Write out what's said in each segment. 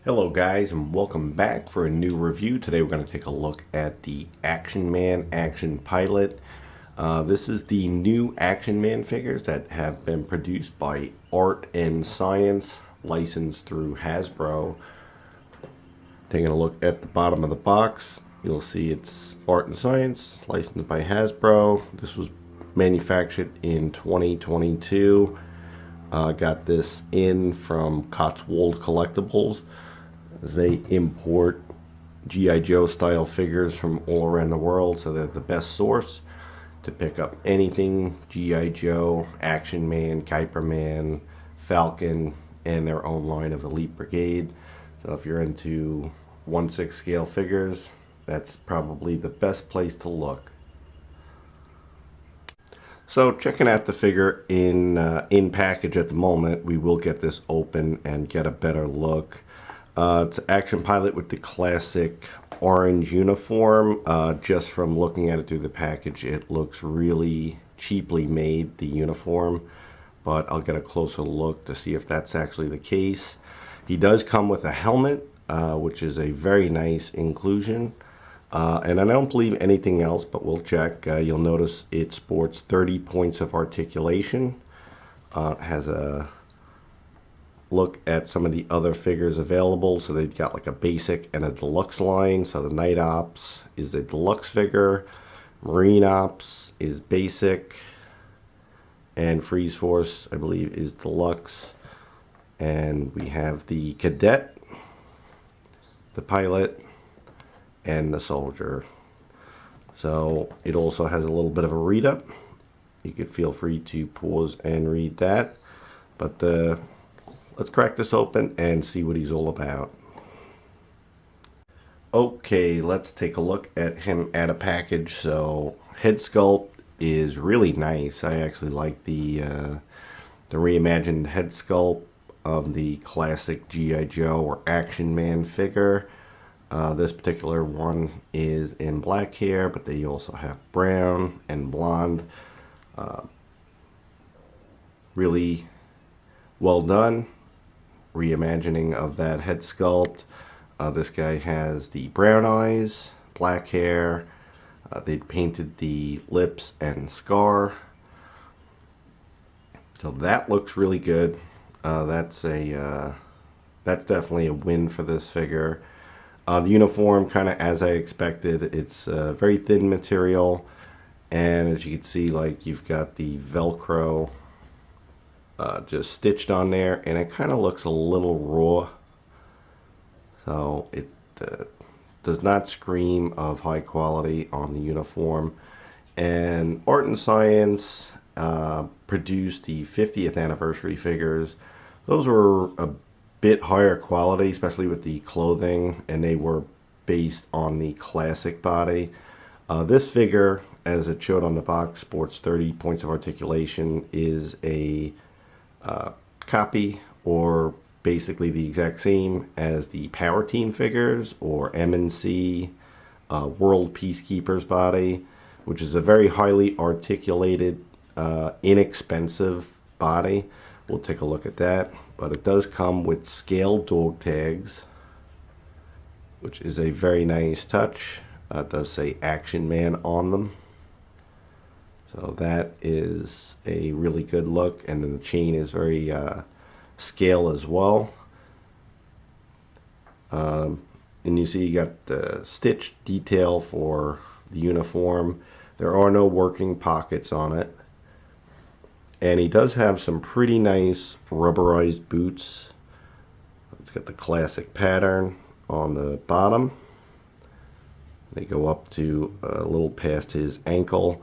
Hello guys, and welcome back for a new review. Today we're going to take a look at the Action Man Action Pilot. This is the new Action Man figures that have been produced by Art and Science, licensed through Hasbro. Taking a look at the bottom of the box, you'll see it's Art and Science, licensed by Hasbro. This was manufactured in 2022. Got this in from Cotswold Collectibles, as they import G.I. Joe style figures from all around the world, so they're the best source to pick up anything G.I. Joe, Action Man, Kuiper Man, Falcon, and their own line of Elite Brigade. So if you're into 1/6 scale figures, that's probably the best place to look. So checking out the figure in package at the moment, we will get this open and get a better look. It's Action Pilot with the classic orange uniform. Just from looking at it through the package, it looks really cheaply made, the uniform, but I'll get a closer look to see if that's actually the case. He does come with a helmet, which is a very nice inclusion. And I don't believe anything else, but we'll check. You'll notice it sports 30 points of articulation. It has a look at some of the other figures available. So they've got like a basic and a deluxe line. So the Night Ops is a deluxe figure, Marine Ops is basic, and Freeze Force, I believe, is deluxe. And we have the Cadet, the Pilot, and the Soldier. So it also has a little bit of a read up. You could feel free to pause and read that. But let's crack this open and see what he's all about. Okay, let's take a look at him at a package. So head sculpt is really nice. I actually like the reimagined head sculpt of the classic G.I. Joe or Action Man figure. This particular one is in black hair, but they also have brown and blonde. Really well done reimagining of that head sculpt. This guy has the brown eyes, black hair. They painted the lips and scar, so that looks really good. That's definitely a win for this figure. The uniform, kind of as I expected, it's very thin material, and as you can see, like, you've got the Velcro just stitched on there, and it kind of looks a little raw, so it does not scream of high quality on the uniform. And Art and Science produced the 50th anniversary figures. Those were a bit higher quality, especially with the clothing, and they were based on the classic body. This figure, as it showed on the box, sports 30 points of articulation, is a copy, or basically the exact same as the Power Team figures or MNC World Peacekeepers body, which is a very highly articulated, inexpensive body. We'll take a look at that, but it does come with scale dog tags, which is a very nice touch. It does say Action Man on them, so that is a really good look. And then the chain is very scale as well. And you see you got the stitch detail for the uniform. There are no working pockets on it. And he does have some pretty nice rubberized boots. It's got the classic pattern on the bottom. They go up to a little past his ankle.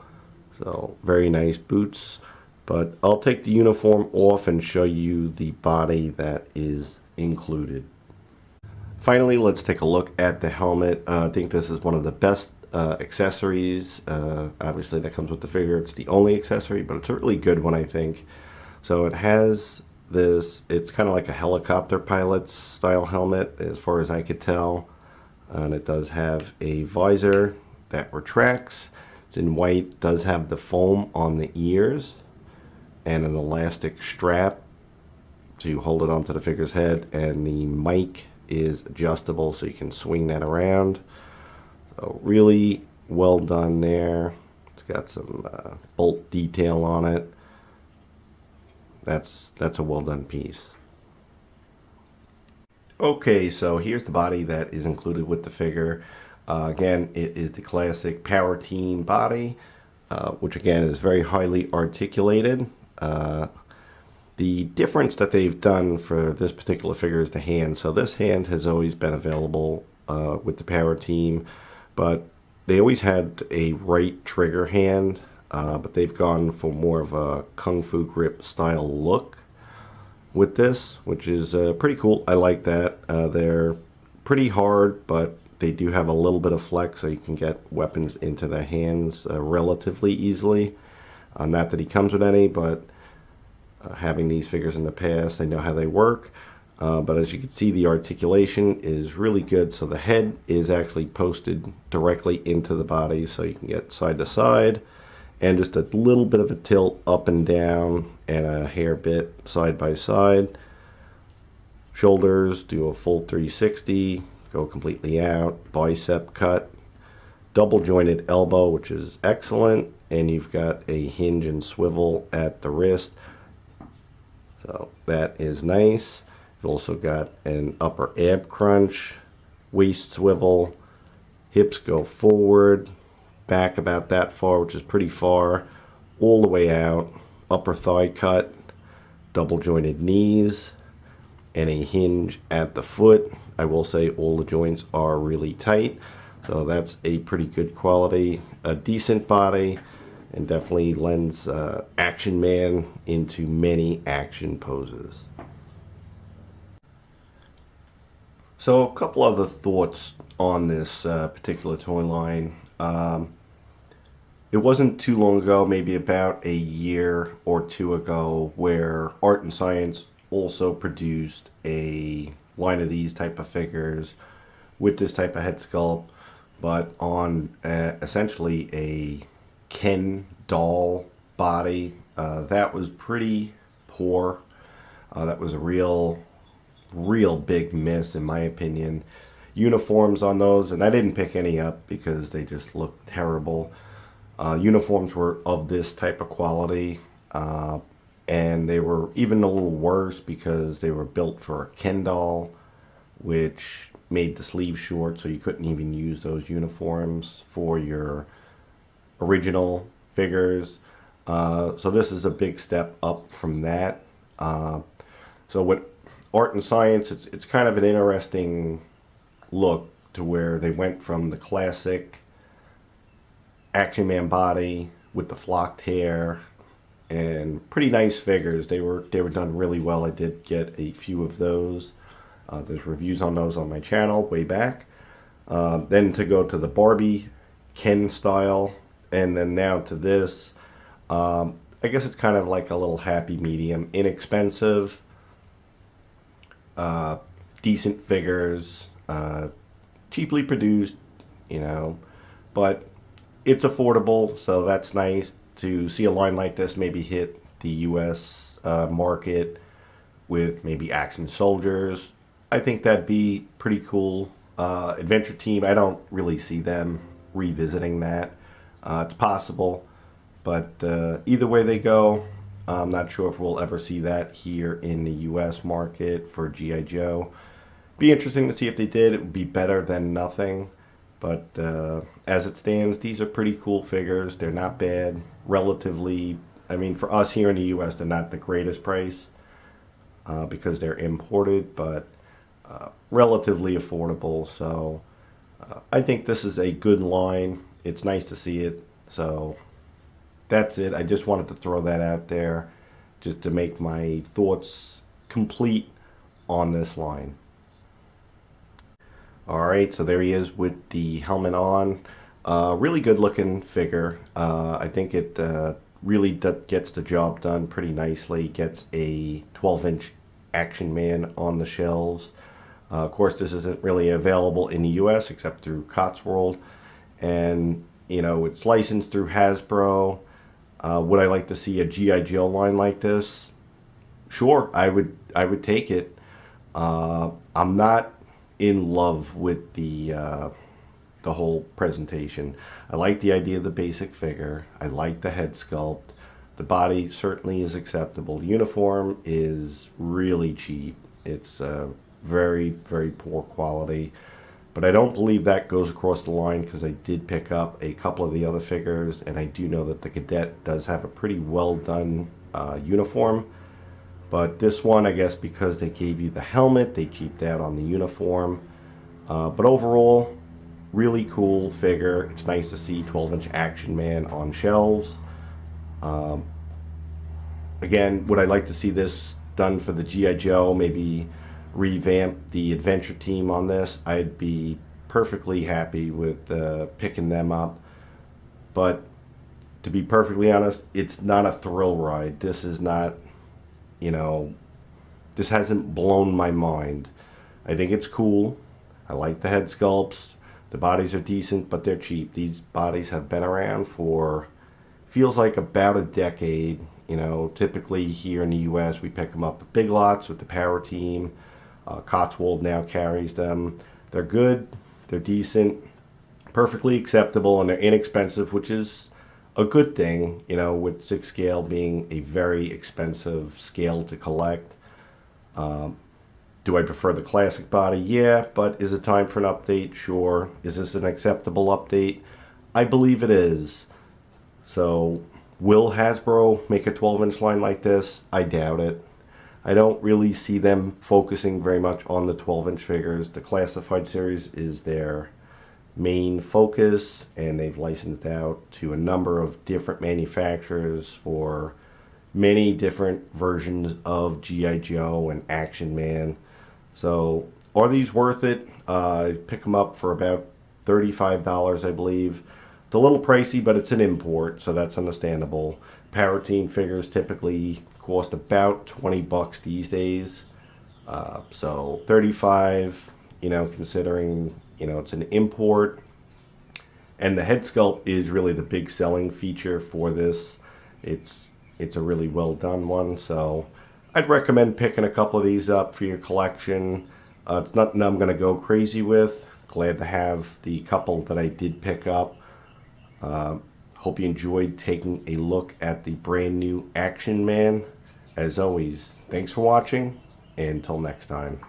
So very nice boots. But I'll take the uniform off and show you the body that is included. Finally, let's take a look at the helmet. I think this is one of the best accessories. Obviously that comes with the figure. It's the only accessory, but it's a really good one, I think. So it has this, it's kind of like a helicopter pilot style helmet as far as I could tell, and it does have a visor that retracts. It's in white, does have the foam on the ears and an elastic strap to hold it onto the figure's head, and the mic is adjustable, so you can swing that around. So really well done there. It's got some bolt detail on it. That's a well done piece. Okay, so here's the body that is included with the figure. Again, it is the classic Power Team body, which again is very highly articulated. The difference that they've done for this particular figure is the hand. So this hand has always been available with the Power Team, but they always had a right trigger hand, but they've gone for more of a Kung Fu grip style look with this, which is pretty cool. I like that. They're pretty hard, but they do have a little bit of flex, so you can get weapons into the hands relatively easily. Not that he comes with any, but having these figures in the past, I know how they work. But as you can see, the articulation is really good. So the head is actually posted directly into the body, so you can get side to side, and just a little bit of a tilt up and down and a hair bit side by side. Shoulders, do a full 360, go completely out, bicep cut, double jointed elbow, which is excellent, and you've got a hinge and swivel at the wrist. So that is nice. You've also got an upper ab crunch, waist swivel, hips go forward, back about that far, which is pretty far, all the way out, upper thigh cut, double jointed knees, and a hinge at the foot. I will say all the joints are really tight, so that's a pretty good quality, a decent body, and definitely lends Action Man into many action poses. So a couple other thoughts on this particular toy line. It wasn't too long ago, maybe about a year or two ago, where Art and Science also produced a line of these type of figures with this type of head sculpt, but on essentially a Ken doll body. That was pretty poor. That was a real big miss in my opinion. Uniforms on those, and I didn't pick any up because they just looked terrible. Uniforms were of this type of quality, and they were even a little worse because they were built for a Ken doll, which made the sleeves short, so you couldn't even use those uniforms for your original figures. So this is a big step up from that. So with Art and Science, it's kind of an interesting look to where they went from the classic Action Man body with the flocked hair and pretty nice figures. They were done really well. I did get a few of those. There's reviews on those on my channel way back. Then to go to the Barbie Ken style, and then now to this. I guess it's kind of like a little happy medium, inexpensive, decent figures, cheaply produced, but it's affordable, so that's nice to see a line like this maybe hit the US market with maybe Action Soldiers. I think that'd be pretty cool. Adventure Team, I don't really see them revisiting that. It's possible, but either way they go, I'm not sure if we'll ever see that here in the US market for G.I. Joe. Be interesting to see if they did. It would be better than nothing. But as it stands, these are pretty cool figures. They're not bad. Relatively, I mean, for us here in the US, they're not the greatest price because they're imported, but relatively affordable. So I think this is a good line. It's nice to see it. So that's it. I just wanted to throw that out there just to make my thoughts complete on this line. Alright, so there he is with the helmet on. Really good looking figure. I think it really gets the job done pretty nicely. Gets a 12-inch Action Man on the shelves. Of course, this isn't really available in the US except through Cotswold. And, it's licensed through Hasbro. Would I like to see a G.I. Joe line like this? Sure, I would take it. I'm not in love with the whole presentation. I like the idea of the basic figure. I like the head sculpt. The body certainly is acceptable. The uniform is really cheap. It's very, very poor quality. But I don't believe that goes across the line because I did pick up a couple of the other figures, and I do know that the cadet does have a pretty well done uniform. But this one, I guess because they gave you the helmet, they cheaped out on the uniform. But overall, really cool figure. It's nice to see 12-inch Action Man on shelves. Again, would I like to see this done for the G.I. Joe? Maybe revamp the adventure team on this. I'd be perfectly happy with picking them up. But to be perfectly honest, it's not a thrill ride. This is not, you know, this hasn't blown my mind. I think it's cool. I like the head sculpts. The bodies are decent, but they're cheap. These bodies have been around for, feels like about a decade. You know, typically here in the U.S., we pick them up at Big Lots with the Power Team. Cotswold now carries them. They're good. They're decent. Perfectly acceptable, and they're inexpensive, which is a good thing, you know, with 6 scale being a very expensive scale to collect. Do I prefer the classic body? Yeah, but is it time for an update? Sure. Is this an acceptable update? I believe it is. So, will Hasbro make a 12-inch line like this? I doubt it. I don't really see them focusing very much on the 12-inch figures. The classified series is their main focus, and they've licensed out to a number of different manufacturers for many different versions of G.I. Joe and Action Man. So, are these worth it? Pick them up for about $35, I believe. It's a little pricey, but it's an import, so that's understandable. Power Team figures typically cost about $20 these days. So 35, you know, considering, you know, it's an import. And the head sculpt is really the big selling feature for this. It's a really well done one, so I'd recommend picking a couple of these up for your collection. It's nothing I'm going to go crazy with. Glad to have the couple that I did pick up. Hope you enjoyed taking a look at the brand new Action Man. As always, thanks for watching, and until next time.